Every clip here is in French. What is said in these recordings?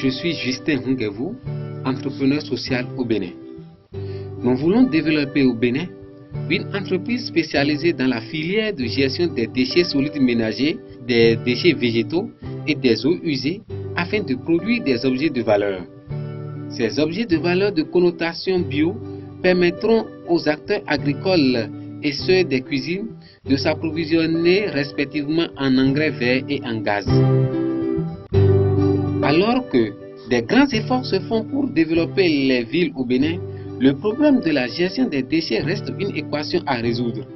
je suis Justin Hungevou, entrepreneur social au Bénin. Nous voulons développer au Bénin une entreprise spécialisée dans la filière de gestion des déchets solides ménagers, des déchets végétaux et des eaux usées afin de produire des objets de valeur. Ces objets de valeur de connotation bio permettront aux acteurs agricoles et ceux des cuisines de s'approvisionner respectivement en engrais verts et en gaz. Alors que des grands efforts se font pour développer les villes au Bénin, le problème de la gestion des déchets reste une équation à résoudre,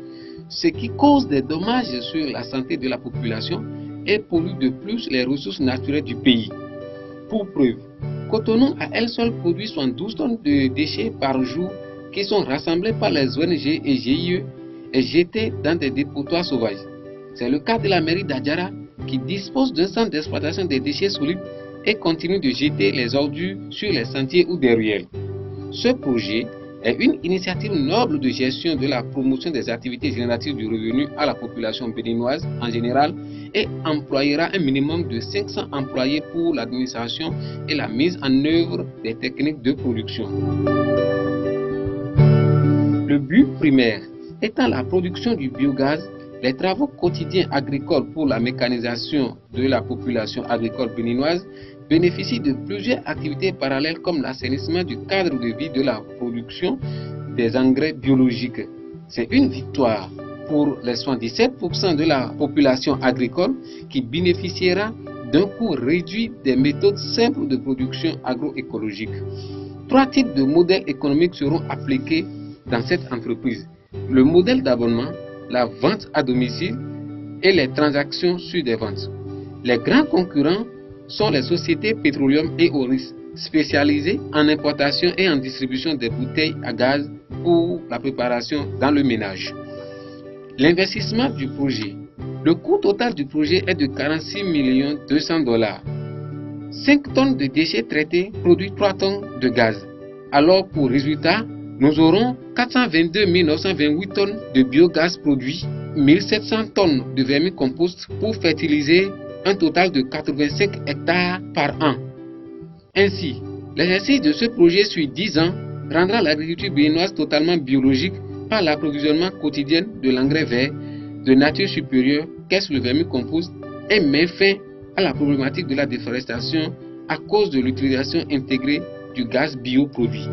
ce qui cause des dommages sur la santé de la population et pollue de plus les ressources naturelles du pays. Pour preuve, Cotonou à elle seule produit 72 tonnes de déchets par jour qui sont rassemblés par les ONG et GIE et jetés dans des dépotoirs sauvages. C'est le cas de la mairie d'Adjara qui dispose d'un centre d'exploitation des déchets solides et continue de jeter les ordures sur les sentiers ou des ruelles. Ce projet est une initiative noble de gestion de la promotion des activités génératives du revenu à la population béninoise en général et employera un minimum de 500 employés pour l'administration et la mise en œuvre des techniques de production. Le but primaire étant la production du biogaz, les travaux quotidiens agricoles pour la mécanisation de la population agricole béninoise bénéficient de plusieurs activités parallèles comme l'assainissement du cadre de vie de la production des engrais biologiques. C'est une victoire pour les 77% de la population agricole qui bénéficiera d'un coût réduit des méthodes simples de production agroécologique. 3 types de modèles économiques seront appliqués dans cette entreprise. Le modèle d'abonnement, la vente à domicile et les transactions sur des ventes. Les grands concurrents sont les sociétés Petroleum et Oris, spécialisées en importation et en distribution des bouteilles à gaz pour la préparation dans le ménage. L'investissement du projet. Le coût total du projet est de 46 200 $. 5 tonnes de déchets traités produisent 3 tonnes de gaz. Alors pour résultat, nous aurons 422 928 tonnes de biogaz produits, 1700 tonnes de vermicompost pour fertiliser un total de 85 hectares par an. Ainsi, l'exercice de ce projet sur 10 ans rendra l'agriculture béninoise totalement biologique par l'approvisionnement quotidien de l'engrais vert de nature supérieure qu'est le vermicompost et met fin à la problématique de la déforestation à cause de l'utilisation intégrée du gaz bioproduit.